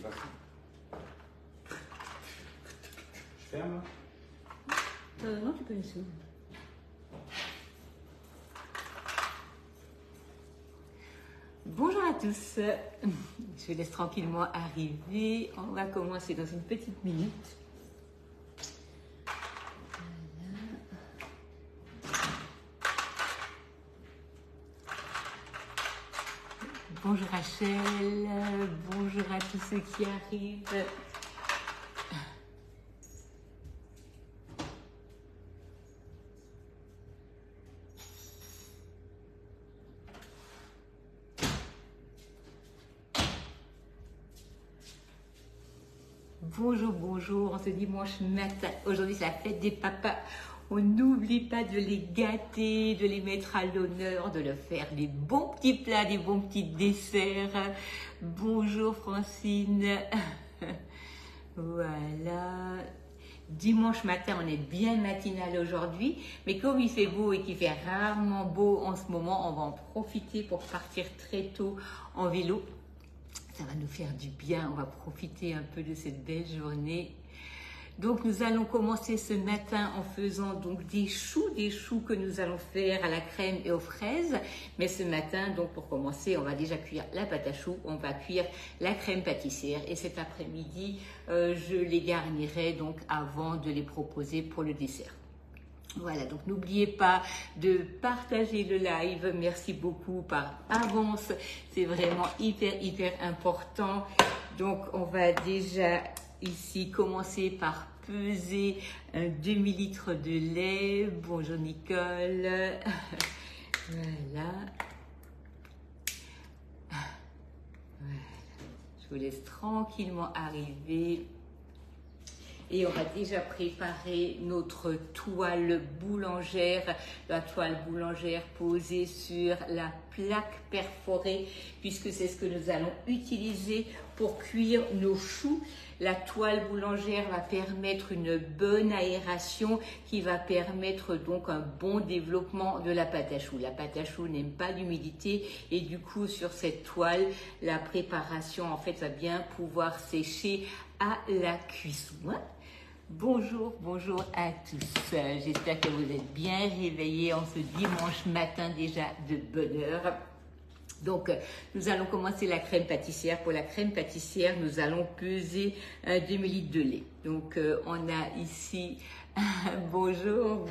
pas ça. Je ferme. Non, tu peux laisser. Bonjour à tous. Je laisse tranquillement arriver. On va commencer dans une petite minute. Bonjour Rachel, bonjour à tous ceux qui arrivent. Bonjour, bonjour, en ce dimanche matin. Aujourd'hui, c'est la fête des papas. On n'oublie pas de les gâter, de les mettre à l'honneur, de leur faire des bons petits plats, des bons petits desserts. Bonjour Francine. Voilà. Dimanche matin, on est bien matinal aujourd'hui, mais comme il fait beau et qu'il fait rarement beau en ce moment, on va en profiter pour partir très tôt en vélo. Ça va nous faire du bien, on va profiter un peu de cette belle journée. Donc nous allons commencer ce matin en faisant donc des choux que nous allons faire à la crème et aux fraises. Mais ce matin, donc pour commencer, on va déjà cuire la pâte à choux, on va cuire la crème pâtissière et cet après-midi, je les garnirai donc avant de les proposer pour le dessert. Voilà, donc n'oubliez pas de partager le live. Merci beaucoup par avance. C'est vraiment hyper important. Donc, on va déjà ici commencer par peser un demi-litre de lait. Bonjour Nicole. Voilà. Je vous laisse tranquillement arriver. Et on va déjà préparer notre toile boulangère, la toile boulangère posée sur la plaque perforée, puisque c'est ce que nous allons utiliser pour cuire nos choux. La toile boulangère va permettre une bonne aération qui va permettre donc un bon développement de la pâte à choux. La pâte à choux n'aime pas l'humidité et du coup sur cette toile, la préparation en fait va bien pouvoir sécher à la cuisson. Bonjour, bonjour à tous. J'espère que vous êtes bien réveillés en ce dimanche matin déjà de bonne heure. Donc, nous allons commencer la crème pâtissière. Pour la crème pâtissière, nous allons peser un demi-litre de lait. Donc, on a ici, bonjour.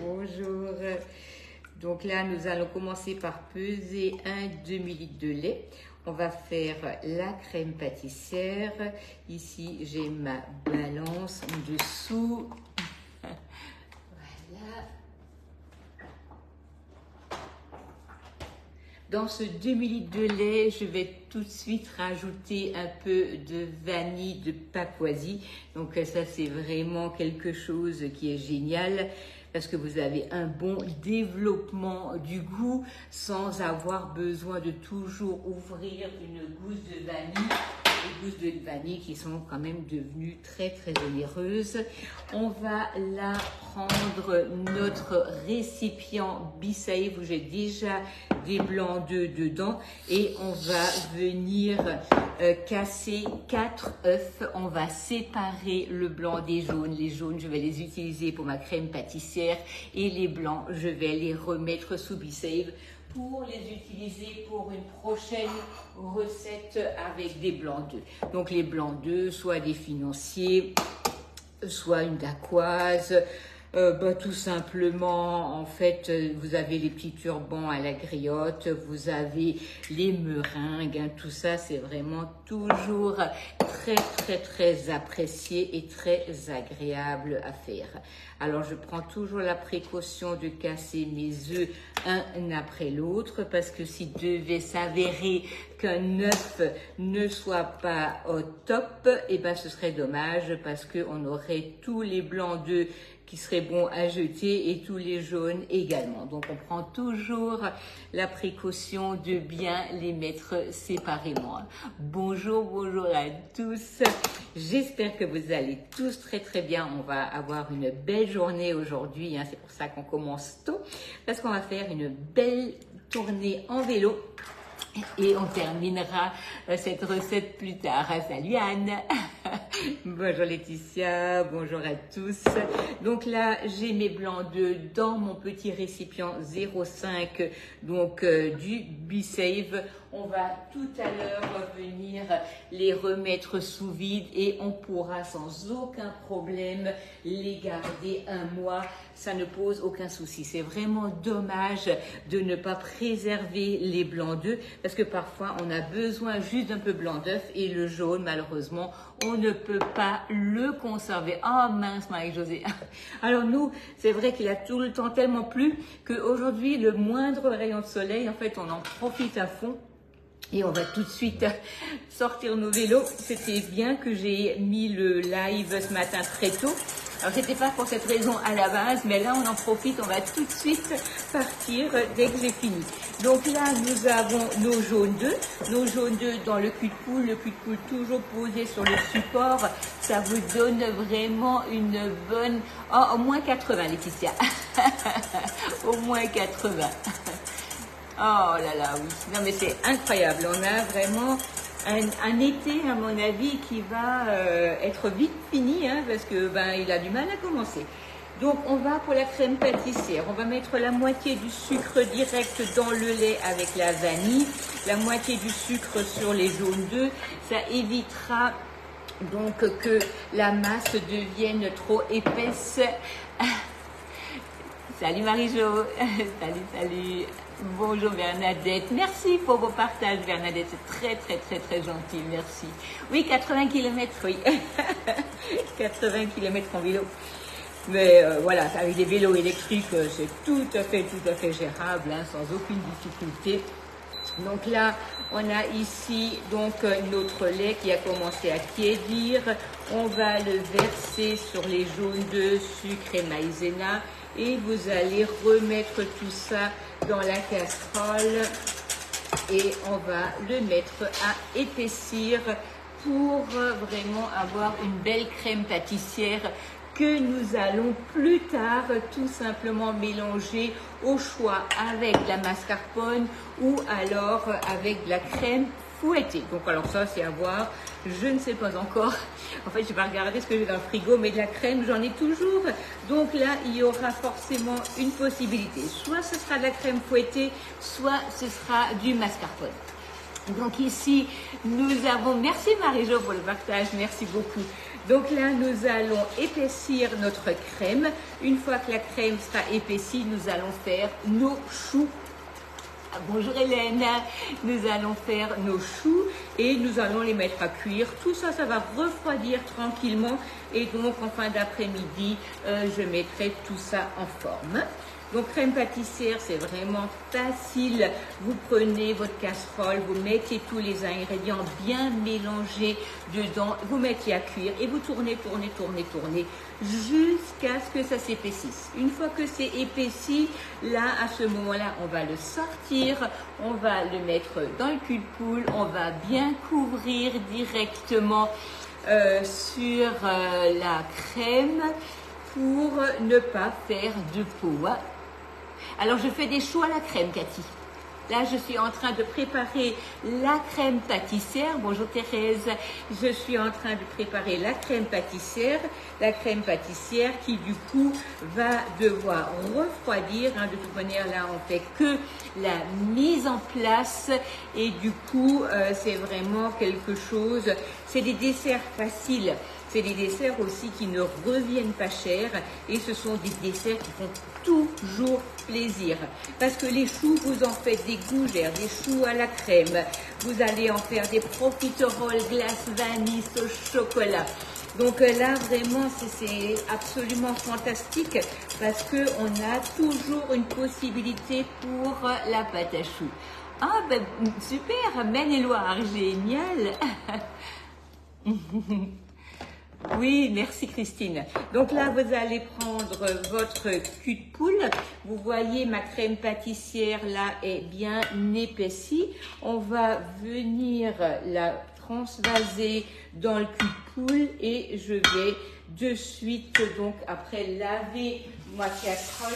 Donc là, nous allons commencer par peser un demi-litre de lait. On va faire la crème pâtissière. Ici, j'ai ma balance en dessous. Voilà. Dans ce demi-litre de lait, je vais tout de suite rajouter un peu de vanille de Papouasie. Donc ça, c'est vraiment quelque chose qui est génial parce que vous avez un bon développement du goût sans avoir besoin de toujours ouvrir une gousse de vanille. Les gousses de vanille qui sont quand même devenues très onéreuses. On va là prendre notre récipient Bisaïf où j'ai déjà des blancs d'œufs dedans et on va venir casser 4 œufs. On va séparer le blanc des jaunes. Les jaunes, je vais les utiliser pour ma crème pâtissière et les blancs, je vais les remettre sous Bisaïf pour les utiliser pour une prochaine recette avec des blancs d'œufs. Donc les blancs d'œufs, soit des financiers, soit une dacquoise, tout simplement, en fait, vous avez les petits turbans à la griotte, vous avez les meringues, hein, tout ça, c'est vraiment toujours très apprécié et très agréable à faire. Alors, je prends toujours la précaution de casser mes œufs un après l'autre parce que s'il devait s'avérer qu'un œuf ne soit pas au top, eh ben, ce serait dommage parce qu'on aurait tous les blancs d'œufs qui seraient bons à jeter et tous les jaunes également. Donc, on prend toujours la précaution de bien les mettre séparément. Bonjour à tous. J'espère que vous allez tous très bien. On va avoir une belle journée aujourd'hui. Hein. C'est pour ça qu'on commence tôt parce qu'on va faire une belle tournée en vélo Et on terminera cette recette plus tard. Salut Anne. Bonjour Laetitia, bonjour à tous. Donc là, j'ai mes blancs d'œufs dans mon petit récipient 0,5 donc du BeSave. On va tout à l'heure venir les remettre sous vide et on pourra sans aucun problème les garder un mois. Ça ne pose aucun souci. C'est vraiment dommage de ne pas préserver les blancs d'œufs parce que parfois on a besoin juste d'un peu blanc d'œuf et le jaune, malheureusement, on ne peut pas le conserver. Oh mince, Marie-Josée. Alors nous, c'est vrai qu'il a tout le temps tellement plu qu'aujourd'hui, le moindre rayon de soleil, en fait, on en profite à fond. Et on va tout de suite sortir nos vélos. C'était bien que j'ai mis le live ce matin très tôt. Alors, c'était pas pour cette raison à la base, mais là, on en profite. On va tout de suite partir dès que j'ai fini. Donc là, nous avons nos jaunes d'œufs. Nos jaunes d'œufs dans le cul de poule. Le cul de poule toujours posé sur le support. Ça vous donne vraiment une bonne... Oh, au moins 80, Laetitia. Au moins 80. Oh là là, oui. Non, mais c'est incroyable. On a vraiment un été, à mon avis, qui va être vite fini, hein, parce que il a du mal à commencer. Donc, on va pour la crème pâtissière. On va mettre la moitié du sucre direct dans le lait avec la vanille, la moitié du sucre sur les jaunes d'œufs. Ça évitera donc que la masse devienne trop épaisse. Salut Marie-Jo. Salut. Bonjour Bernadette, merci pour vos partages Bernadette, c'est très gentil, merci. Oui, 80 km, oui, 80 km en vélo. Mais voilà, avec des vélos électriques, c'est tout à fait gérable, hein, sans aucune difficulté. Donc là, on a ici donc notre lait qui a commencé à tiédir. On va le verser sur les jaunes d'œufs, sucre et maïzena. Et vous allez remettre tout ça dans la casserole et on va le mettre à épaissir pour vraiment avoir une belle crème pâtissière que nous allons plus tard tout simplement mélanger au choix avec la mascarpone ou alors avec de la crème fouettée. Donc alors ça c'est à voir, je ne sais pas encore. En fait, je vais pas regarder ce que j'ai dans le frigo, mais de la crème, j'en ai toujours. Donc là, il y aura forcément une possibilité. Soit ce sera de la crème fouettée, soit ce sera du mascarpone. Donc ici, nous avons... Merci Marie-Jo pour le partage, merci beaucoup. Donc là, nous allons épaissir notre crème. Une fois que la crème sera épaissie, nous allons faire nos choux. Bonjour Hélène, nous allons faire nos choux et nous allons les mettre à cuire. Tout ça, ça va refroidir tranquillement et donc en fin d'après-midi, je mettrai tout ça en forme. Donc crème pâtissière, c'est vraiment facile. Vous prenez votre casserole, vous mettez tous les ingrédients bien mélangés dedans, vous mettez à cuire et vous tournez jusqu'à ce que ça s'épaississe. Une fois que c'est épaissi, là, à ce moment-là, on va le sortir, on va le mettre dans le cul de poule, on va bien couvrir directement sur la crème pour ne pas faire de peau. Alors, je fais des choux à la crème, Cathy. Là, je suis en train de préparer la crème pâtissière. Bonjour Thérèse. Je suis en train de préparer la crème pâtissière qui, du coup, va devoir refroidir. De toute manière, là, on fait que la mise en place. Et du coup, c'est vraiment quelque chose... C'est des desserts faciles. C'est des desserts aussi qui ne reviennent pas cher et ce sont des desserts qui font toujours plaisir. Parce que les choux, vous en faites des gougères, des choux à la crème. Vous allez en faire des profiteroles glace vanille au chocolat. Donc là, vraiment, c'est absolument fantastique parce qu'on a toujours une possibilité pour la pâte à choux. Ah ben super, Maine-et-Loire, génial. Oui, merci Christine. Donc là, vous allez prendre votre cul de poule. Vous voyez, ma crème pâtissière là est bien épaissie. On va venir la transvaser dans le cul de poule et je vais de suite, donc après laver ma casserole,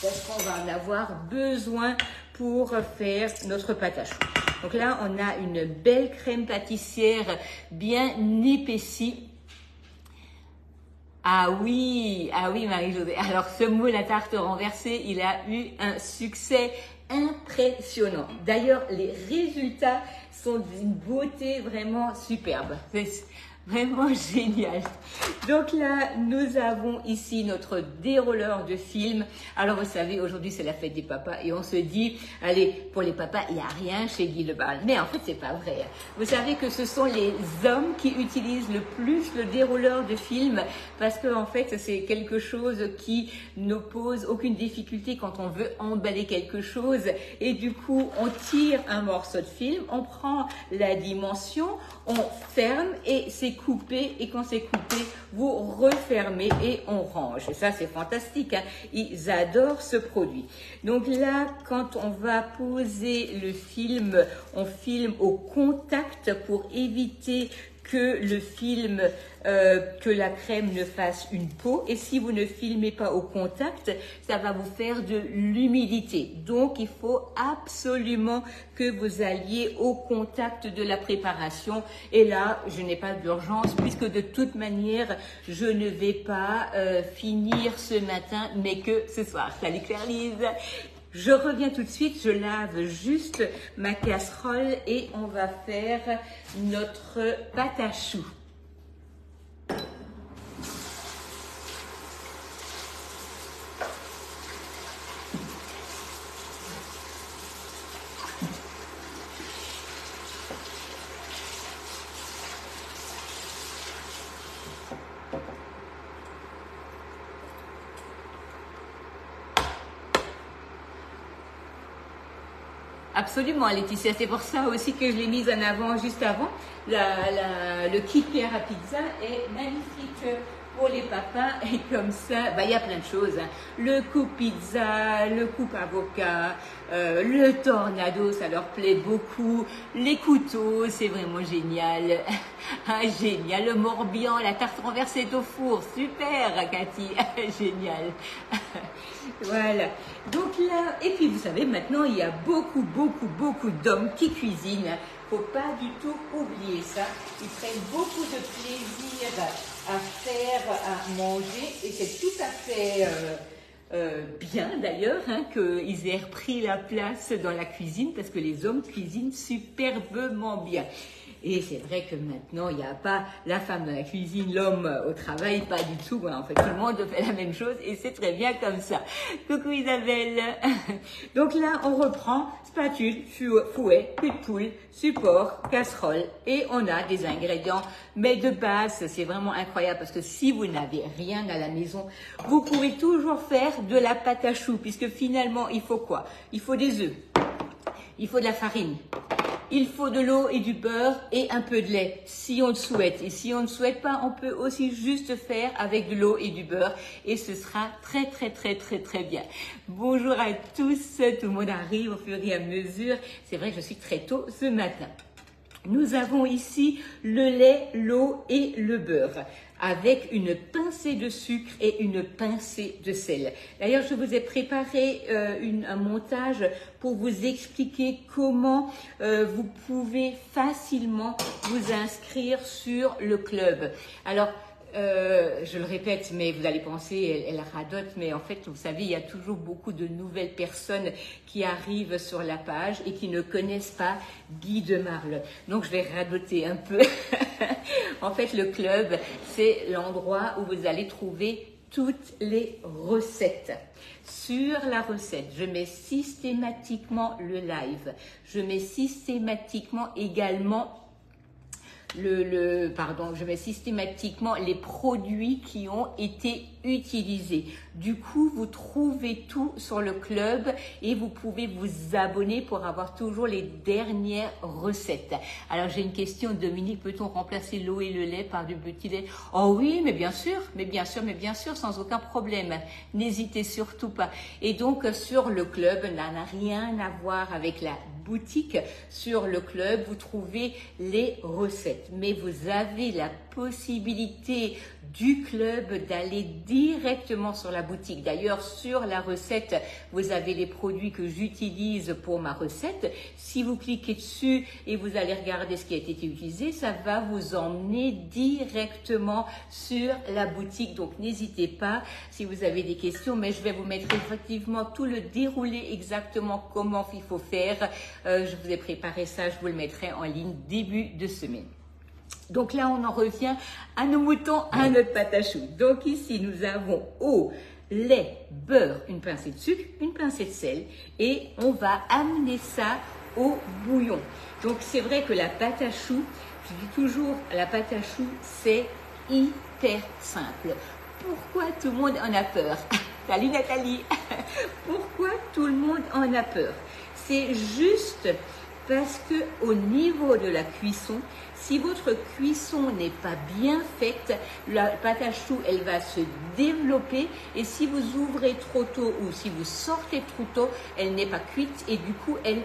parce qu'on va en avoir besoin pour faire notre pâte à choux. Donc là, on a une belle crème pâtissière bien épaissie. Ah oui, Marie-Josée. Alors ce moule à tarte renversée, il a eu un succès impressionnant. D'ailleurs, les résultats sont d'une beauté vraiment superbe. C'est vraiment génial. Donc là, nous avons ici notre dérouleur de film. Alors vous savez, aujourd'hui c'est la fête des papas et on se dit, allez, pour les papas, il n'y a rien chez Guy Lebal. Mais en fait, c'est pas vrai. Vous savez que ce sont les hommes qui utilisent le plus le dérouleur de film parce que en fait, c'est quelque chose qui n'oppose aucune difficulté quand on veut emballer quelque chose. Et du coup, on tire un morceau de film, on prend la dimension, on ferme et c'est coupé. Et quand c'est coupé, vous refermez et on range. Et ça, c'est fantastique, hein. Ils adorent ce produit. Donc là, quand on va poser le film, on filme au contact pour éviter que le film, que la crème ne fasse une peau. Et si vous ne filmez pas au contact, ça va vous faire de l'humidité. Donc, il faut absolument que vous alliez au contact de la préparation. Et là, je n'ai pas d'urgence puisque de toute manière, je ne vais pas finir ce matin, mais que ce soir. Salut Claire-Lise. Je reviens tout de suite, je lave juste ma casserole et on va faire notre pâte à choux. Absolument, Laetitia, c'est pour ça aussi que je l'ai mise en avant juste avant. Le kit Pierre à pizza est magnifique pour les papas et comme ça, il y a plein de choses, hein. Le coupe pizza, le coupe avocat, le tornado, ça leur plaît beaucoup. Les couteaux, c'est vraiment génial. Ah, génial. Le Morbihan, la tarte renversée au four, super, Cathy, génial. Voilà. Donc là, et puis vous savez, maintenant, il y a beaucoup d'hommes qui cuisinent. Faut pas du tout oublier ça. Ils prennent beaucoup de plaisir à faire, à manger, et c'est tout à fait bien d'ailleurs, hein, qu'ils aient repris la place dans la cuisine parce que les hommes cuisinent superbement bien. Et c'est vrai que maintenant, il n'y a pas la femme dans la cuisine, l'homme au travail, pas du tout. En fait, tout le monde fait la même chose et c'est très bien comme ça. Coucou Isabelle. Donc là, on reprend spatule, fouet, cul de poule, support, casserole et on a des ingrédients. Mais de base, c'est vraiment incroyable parce que si vous n'avez rien à la maison, vous pouvez toujours faire de la pâte à choux puisque finalement, il faut quoi? Il faut des œufs, il faut de la farine. Il faut de l'eau et du beurre et un peu de lait, si on le souhaite. Et si on ne souhaite pas, on peut aussi juste faire avec de l'eau et du beurre. Et ce sera très bien. Bonjour à tous, tout le monde arrive au fur et à mesure. C'est vrai que je suis très tôt ce matin. Nous avons ici le lait, l'eau et le beurre, avec une pincée de sucre et une pincée de sel. D'ailleurs, je vous ai préparé un montage pour vous expliquer comment vous pouvez facilement vous inscrire sur le club. Alors, je le répète, mais vous allez penser, elle radote, mais en fait, vous savez, il y a toujours beaucoup de nouvelles personnes qui arrivent sur la page et qui ne connaissent pas Guy de Marle. Donc, je vais radoter un peu. En fait, le club, c'est l'endroit où vous allez trouver toutes les recettes. Sur la recette, je mets systématiquement le live. Je mets systématiquement également je mets systématiquement les produits qui ont été utilisés. Du coup, vous trouvez tout sur le club et vous pouvez vous abonner pour avoir toujours les dernières recettes. Alors, j'ai une question, Dominique, peut-on remplacer l'eau et le lait par du petit lait? Oh oui, mais bien sûr, sans aucun problème. N'hésitez surtout pas. Et donc, sur le club, ça n'a rien à voir avec la boutique. Sur le club, vous trouvez les recettes, mais vous avez la possibilité du club d'aller directement sur la boutique. D'ailleurs, sur la recette, vous avez les produits que j'utilise pour ma recette. Si vous cliquez dessus et vous allez regarder ce qui a été utilisé, ça va vous emmener directement sur la boutique. Donc, n'hésitez pas si vous avez des questions, mais je vais vous mettre effectivement tout le déroulé exactement comment il faut faire. Je vous ai préparé ça, je vous le mettrai en ligne début de semaine. Donc là, on en revient à nos moutons, à notre pâte à choux. Donc ici, nous avons eau, lait, beurre, une pincée de sucre, une pincée de sel et on va amener ça au bouillon. Donc c'est vrai que la pâte à choux, je dis toujours, la pâte à choux, c'est hyper simple. Pourquoi tout le monde en a peur? Salut Nathalie. Pourquoi tout le monde en a peur? C'est juste parce que au niveau de la cuisson, si votre cuisson n'est pas bien faite, la pâte à choux, elle va se développer et si vous ouvrez trop tôt ou si vous sortez trop tôt, elle n'est pas cuite et du coup, elle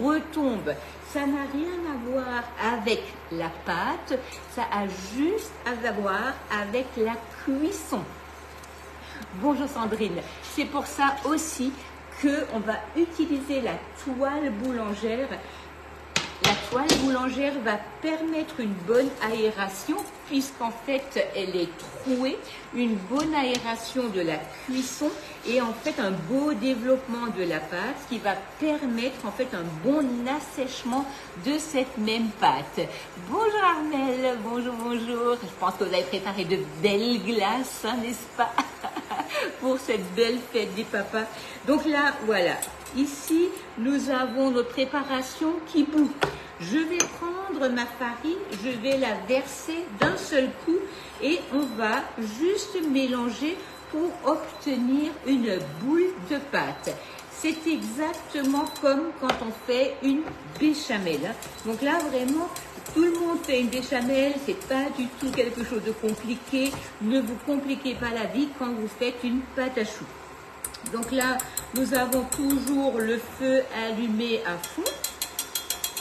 retombe. Ça n'a rien à voir avec la pâte, ça a juste à voir avec la cuisson. Bonjour Sandrine, c'est pour ça aussi qu'on va utiliser la toile boulangère. La toile boulangère va permettre une bonne aération puisqu'en fait elle est trouée, une bonne aération de la cuisson et en fait un beau développement de la pâte qui va permettre en fait un bon assèchement de cette même pâte. Bonjour Armelle, bonjour, bonjour. Je pense que vous avez préparé de belles glaces, hein, n'est-ce pas, pour cette belle fête des papas. Donc là, voilà. Ici, nous avons notre préparation qui bout. Je vais prendre ma farine, je vais la verser d'un seul coup et on va juste mélanger pour obtenir une boule de pâte. C'est exactement comme quand on fait une béchamel. Donc là, vraiment, tout le monde fait une béchamel, c'est pas du tout quelque chose de compliqué. Ne vous compliquez pas la vie quand vous faites une pâte à choux. Donc là, nous avons toujours le feu allumé à fond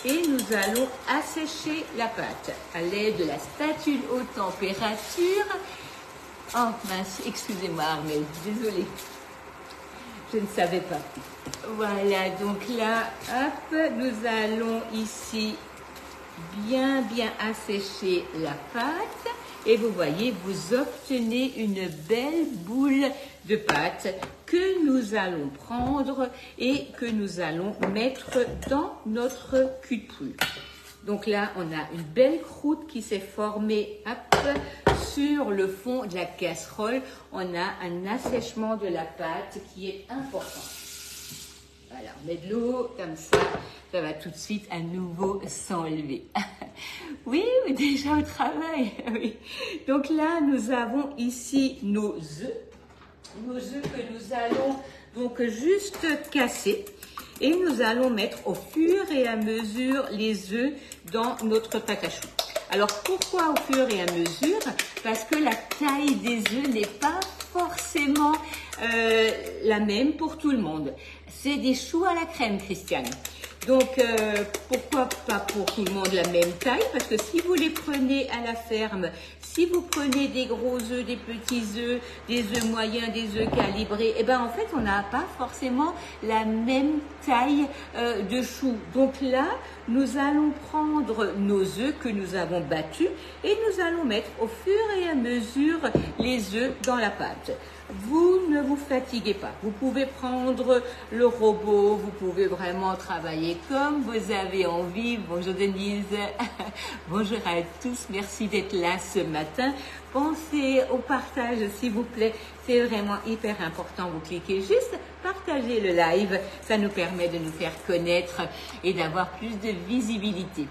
et nous allons assécher la pâte à l'aide de la spatule haute température. Oh mince, excusez-moi Armelle, désolée, je ne savais pas. Voilà, donc là, hop, nous allons ici bien assécher la pâte. Et vous voyez, vous obtenez une belle boule de pâte que nous allons prendre et que nous allons mettre dans notre cul de poule. Donc là, on a une belle croûte qui s'est formée sur le fond de la casserole. On a un assèchement de la pâte qui est important. Voilà, on met de l'eau comme ça va tout de suite à nouveau s'enlever. Oui, déjà au travail. Oui. Donc là, nous avons ici nos œufs que nous allons donc juste casser et nous allons mettre au fur et à mesure les œufs dans notre pâte à choux. Alors pourquoi au fur et à mesure? Parce que la taille des œufs n'est pas forcément la même pour tout le monde. C'est des choux à la crème, Christiane. Donc, pourquoi pas pour tout le monde la même taille? Parce que si vous les prenez à la ferme, si vous prenez des gros œufs, des petits œufs, des œufs moyens, des œufs calibrés, eh ben en fait, on n'a pas forcément la même taille de choux. Donc là, nous allons prendre nos œufs que nous avons battus et nous allons mettre au fur et à mesure les œufs dans la pâte. Vous ne vous fatiguez pas. Vous pouvez prendre le robot, vous pouvez vraiment travailler comme vous avez envie. Bonjour Denise, bonjour à tous, merci d'être là ce matin. Pensez au partage s'il vous plaît, c'est vraiment hyper important. Vous cliquez juste, partagez le live, ça nous permet de nous faire connaître et d'avoir plus de visibilité.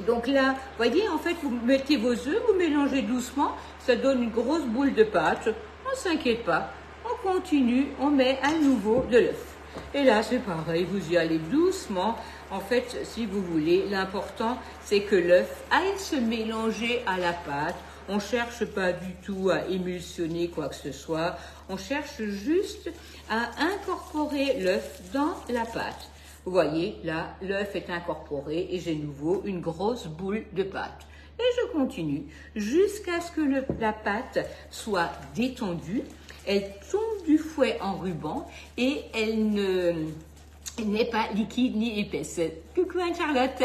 Donc là, voyez, en fait, vous mettez vos œufs, vous mélangez doucement, ça donne une grosse boule de pâte. On ne s'inquiète pas, on continue, on met à nouveau de l'œuf. Et là, c'est pareil, vous y allez doucement. En fait, si vous voulez, l'important, c'est que l'œuf aille se mélanger à la pâte. On ne cherche pas du tout à émulsionner quoi que ce soit. On cherche juste à incorporer l'œuf dans la pâte. Vous voyez, là, l'œuf est incorporé et j'ai nouveau une grosse boule de pâte. Et je continue jusqu'à ce que la pâte soit détendue. Elle tombe du fouet en ruban et elle n'est pas liquide ni épaisse. Coucou Anne-Charlotte.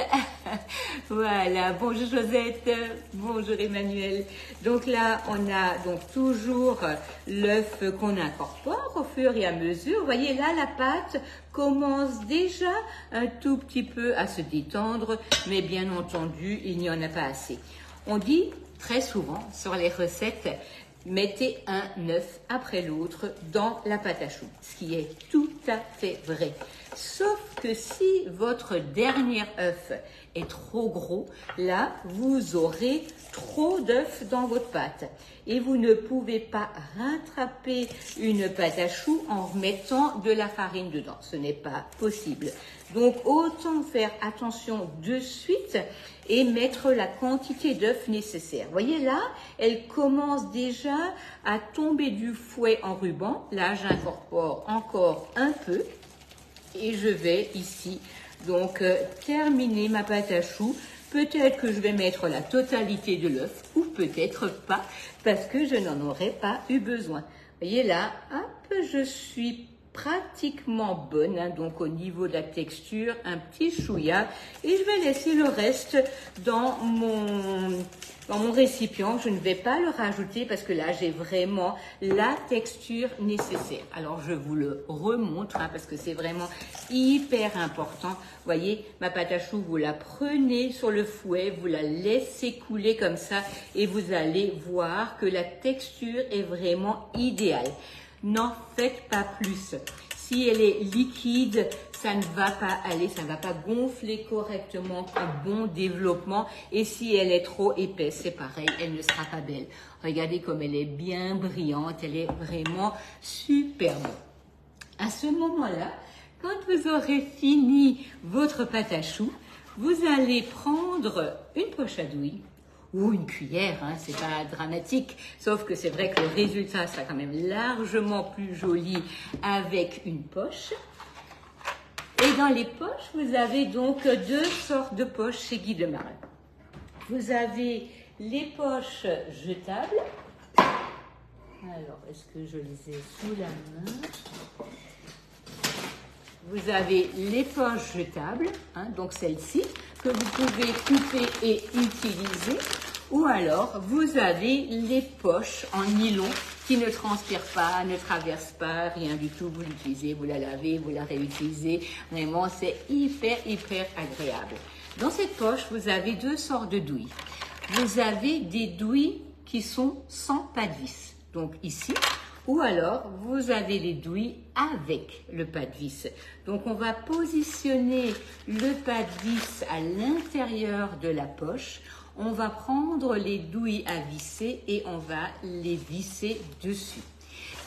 Voilà, bonjour Josette, bonjour Emmanuel. Donc là, on a donc toujours l'œuf qu'on incorpore au fur et à mesure. Vous voyez là, la pâte commence déjà un tout petit peu à se détendre, mais bien entendu, il n'y en a pas assez. On dit très souvent sur les recettes, mettez un œuf après l'autre dans la pâte à choux, ce qui est tout à fait vrai. Sauf que si votre dernier œuf est trop gros, là, vous aurez trop d'œufs dans votre pâte. Et vous ne pouvez pas rattraper une pâte à choux en remettant de la farine dedans. Ce n'est pas possible. Donc, autant faire attention de suite et mettre la quantité d'œufs nécessaire. Vous voyez là, elle commence déjà à tomber du fouet en ruban. Là, j'incorpore encore un peu. Et je vais ici donc terminer ma pâte à choux. Peut-être que je vais mettre la totalité de l'œuf ou peut-être pas parce que je n'en aurais pas eu besoin. Vous voyez là, hop, je suis pratiquement bonne, hein, donc au niveau de la texture, un petit chouïa et je vais laisser le reste dans mon récipient. Je ne vais pas le rajouter parce que là j'ai vraiment la texture nécessaire. Alors je vous le remontre hein, parce que c'est vraiment hyper important. Vous voyez, ma pâte à choux, vous la prenez sur le fouet, vous la laissez couler comme ça et vous allez voir que la texture est vraiment idéale. N'en faites pas plus. Si elle est liquide, ça ne va pas aller, ça ne va pas gonfler correctement, un bon développement. Et si elle est trop épaisse, c'est pareil, elle ne sera pas belle. Regardez comme elle est bien brillante, elle est vraiment superbe. À ce moment-là, quand vous aurez fini votre pâte à choux, vous allez prendre une poche à douille ou une cuillère, hein, c'est pas dramatique, sauf que c'est vrai que le résultat sera quand même largement plus joli avec une poche. Et dans les poches, vous avez donc deux sortes de poches chez Guy Demarle. Vous avez les poches jetables. Alors, est-ce que je les ai sous la main? Vous avez les poches jetables, hein, donc celles-ci, que vous pouvez couper et utiliser. Ou alors, vous avez les poches en nylon qui ne transpirent pas, ne traversent pas, rien du tout. Vous l'utilisez, vous la lavez, vous la réutilisez. Vraiment, c'est hyper agréable. Dans cette poche, vous avez deux sortes de douilles. Vous avez des douilles qui sont sans pas de vis. Donc ici, ou alors, vous avez les douilles avec le pas de vis. Donc, on va positionner le pas de vis à l'intérieur de la poche. On va prendre les douilles à visser et on va les visser dessus.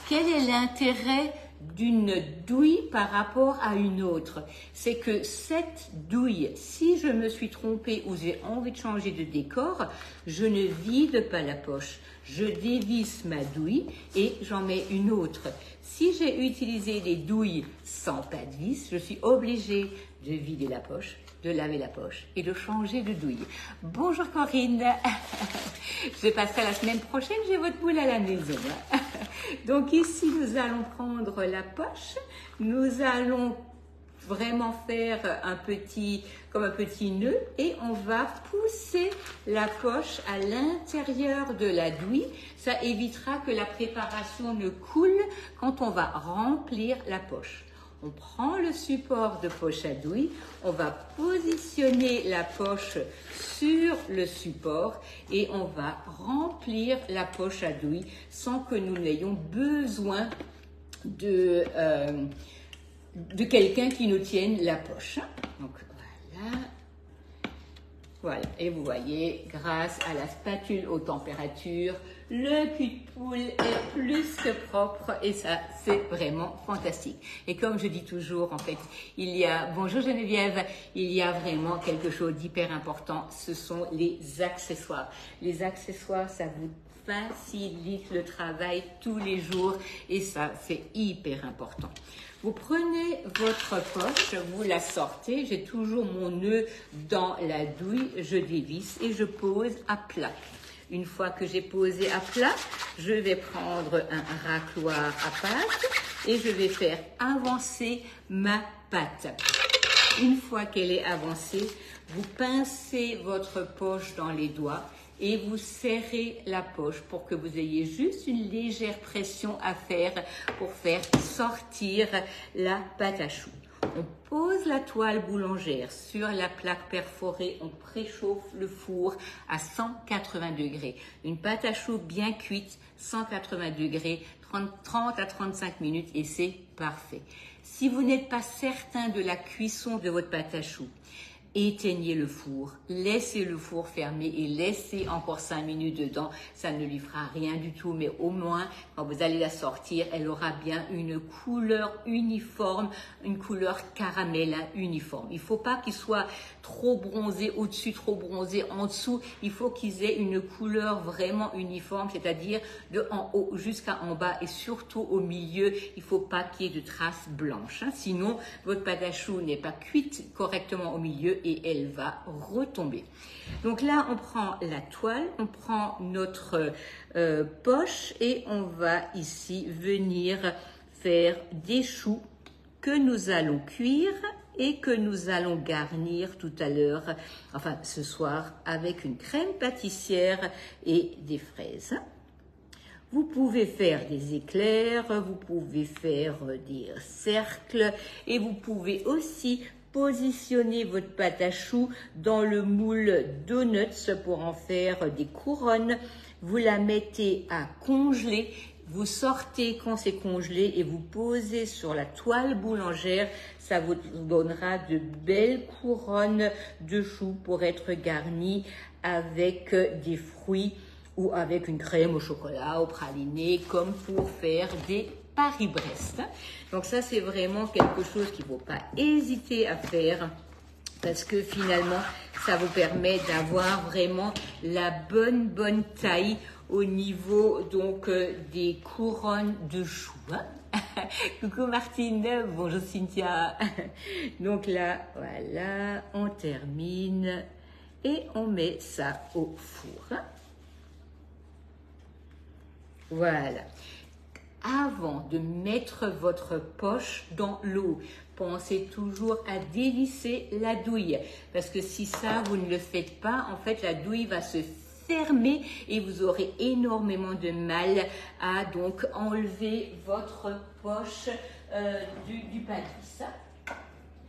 Quel est l'intérêt d'une douille par rapport à une autre? C'est que cette douille, si je me suis trompée ou j'ai envie de changer de décor, je ne vide pas la poche. Je dévisse ma douille et j'en mets une autre. Si j'ai utilisé des douilles sans pas de vis, je suis obligée de vider la poche, de laver la poche et de changer de douille. Bonjour Corinne, je passerai la semaine prochaine, j'ai votre boule à la maison. Donc ici, nous allons prendre la poche, nous allons vraiment faire comme un petit nœud et on va pousser la poche à l'intérieur de la douille. Ça évitera que la préparation ne coule quand on va remplir la poche. On prend le support de poche à douille, on va positionner la poche sur le support et on va remplir la poche à douille sans que nous n'ayons besoin de quelqu'un qui nous tienne la poche. Donc voilà. Voilà, et vous voyez, grâce à la spatule haute température, le cul de poule est plus que propre et ça, c'est vraiment fantastique. Et comme je dis toujours, en fait, bonjour Geneviève, il y a vraiment quelque chose d'hyper important, ce sont les accessoires. Les accessoires, ça vous facilite le travail tous les jours et ça, c'est hyper important. Vous prenez votre poche, vous la sortez, j'ai toujours mon nœud dans la douille, je dévisse et je pose à plat. Une fois que j'ai posé à plat, je vais prendre un racloir à pâte et je vais faire avancer ma pâte. Une fois qu'elle est avancée, vous pincez votre poche dans les doigts et vous serrez la poche pour que vous ayez juste une légère pression à faire pour faire sortir la pâte à choux. On pose la toile boulangère sur la plaque perforée, on préchauffe le four à 180 degrés. Une pâte à choux bien cuite, 180 degrés, 30 à 35 minutes et c'est parfait. Si vous n'êtes pas certain de la cuisson de votre pâte à choux, éteignez le four, laissez le four fermé et laissez encore 5 minutes dedans. Ça ne lui fera rien du tout, mais au moins, quand vous allez la sortir, elle aura bien une couleur uniforme, une couleur caramel uniforme. Il ne faut pas qu'il soit trop bronzé au-dessus, trop bronzé en dessous. Il faut qu'ils aient une couleur vraiment uniforme, c'est-à-dire de en haut jusqu'à en bas et surtout au milieu. Il ne faut pas qu'il y ait de traces blanches. Sinon, votre pâte à choux n'est pas cuite correctement au milieu et elle va retomber. Donc là, on prend la toile, on prend notre poche et on va ici venir faire des choux que nous allons cuire et que nous allons garnir tout à l'heure, enfin ce soir, avec une crème pâtissière et des fraises. Vous pouvez faire des éclairs, vous pouvez faire des cercles et vous pouvez aussi positionner votre pâte à choux dans le moule donuts pour en faire des couronnes. Vous la mettez à congeler, vous sortez quand c'est congelé et vous posez sur la toile boulangère. Ça vous donnera de belles couronnes de choux pour être garnies avec des fruits ou avec une crème au chocolat, au praliné, comme pour faire des Paris-Brest. Donc ça, c'est vraiment quelque chose qu'il ne faut pas hésiter à faire parce que finalement, ça vous permet d'avoir vraiment la bonne taille au niveau donc des couronnes de choux. Coucou Martine, bonjour Cynthia. Donc là, voilà, on termine et on met ça au four. Voilà. Avant de mettre votre poche dans l'eau, pensez toujours à dévisser la douille. Parce que si ça, vous ne le faites pas, en fait, la douille va se fermer et vous aurez énormément de mal à donc enlever votre poche du padis.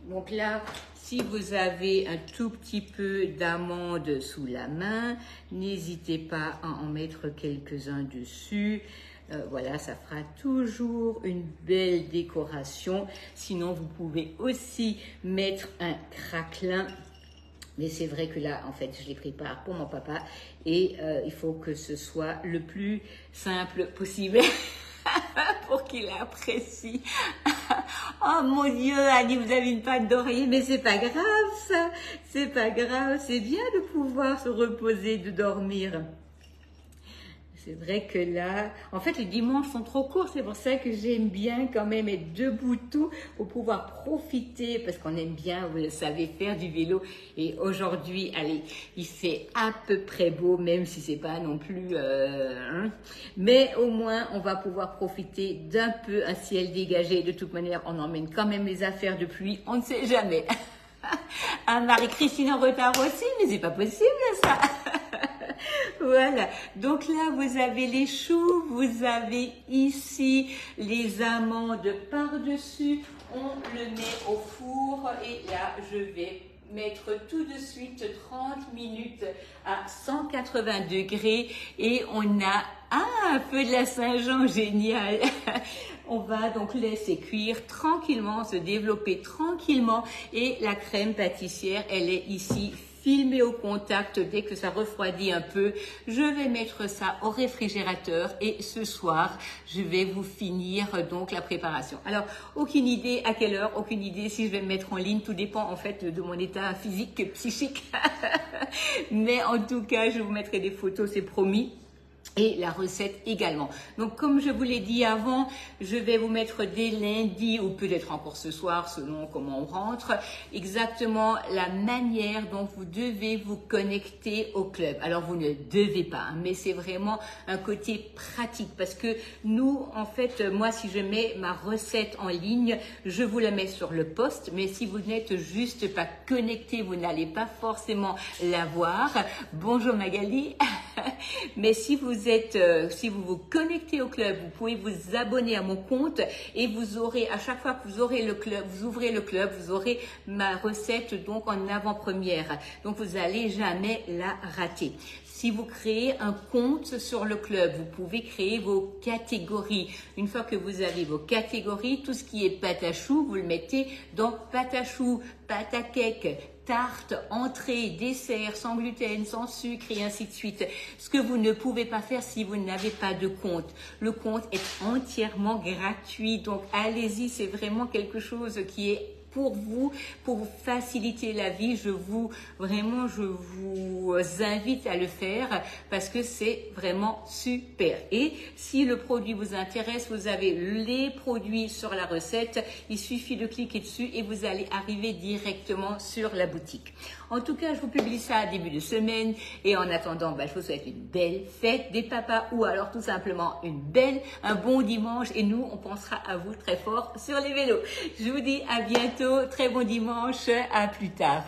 Donc là, si vous avez un tout petit peu d'amandes sous la main, n'hésitez pas à en mettre quelques-uns dessus. Voilà, ça fera toujours une belle décoration. Sinon, vous pouvez aussi mettre un craquelin. Mais c'est vrai que là, en fait, je les prépare pour mon papa et il faut que ce soit le plus simple possible pour qu'il apprécie. Oh mon Dieu, Annie, vous avez une pâte d'oreiller, mais c'est pas grave ça, c'est pas grave, c'est bien de pouvoir se reposer, de dormir. C'est vrai que là, en fait, les dimanches sont trop courts, c'est pour ça que j'aime bien quand même être debout tout pour pouvoir profiter, parce qu'on aime bien, vous le savez, faire du vélo. Et aujourd'hui, allez, il fait à peu près beau, même si c'est pas non plus... Mais au moins, on va pouvoir profiter d'un peu un ciel dégagé. De toute manière, on emmène quand même les affaires de pluie, on ne sait jamais. Marie-Christine en retard aussi, mais c'est pas possible ça. Voilà, donc là vous avez les choux, vous avez ici les amandes par-dessus, on le met au four et là je vais mettre tout de suite 30 minutes à 180 degrés et on a un feu de la Saint-Jean, génial. On va donc laisser cuire tranquillement, se développer tranquillement et la crème pâtissière, elle est ici filmée au contact. Dès que ça refroidit un peu, je vais mettre ça au réfrigérateur et ce soir, je vais vous finir donc la préparation. Alors, aucune idée à quelle heure, aucune idée si je vais me mettre en ligne, tout dépend en fait de mon état physique et psychique. Mais en tout cas, je vous mettrai des photos, c'est promis. et la recette également. Donc comme je vous l'ai dit avant, je vais vous mettre dès lundi ou peut-être encore ce soir selon comment on rentre, exactement la manière dont vous devez vous connecter au club. Alors vous ne devez pas, hein, mais c'est vraiment un côté pratique parce que nous, en fait, moi si je mets ma recette en ligne, je vous la mets sur le post, mais si vous n'êtes juste pas connecté, vous n'allez pas forcément la voir. Bonjour Magali. Mais si vous vous connectez au club, vous pouvez vous abonner à mon compte et vous aurez, à chaque fois que vous aurez le club, vous ouvrez le club, vous aurez ma recette donc en avant-première. Donc vous n'allez jamais la rater. Si vous créez un compte sur le club, vous pouvez créer vos catégories. Une fois que vous avez vos catégories, tout ce qui est pâte à choux, vous le mettez dans pâte à choux, pâte à cake, tarte, entrée, dessert, sans gluten, sans sucre et ainsi de suite. Ce que vous ne pouvez pas faire si vous n'avez pas de compte. Le compte est entièrement gratuit, donc allez-y, c'est vraiment quelque chose qui est pour vous faciliter la vie. Je vous invite à le faire parce que c'est vraiment super. Et si le produit vous intéresse, vous avez les produits sur la recette. Il suffit de cliquer dessus et vous allez arriver directement sur la boutique. En tout cas, je vous publie ça à début de semaine et en attendant, je vous souhaite une belle fête des papas ou alors tout simplement un bon dimanche et nous, on pensera à vous très fort sur les vélos. Je vous dis à bientôt. Très bon dimanche, à plus tard.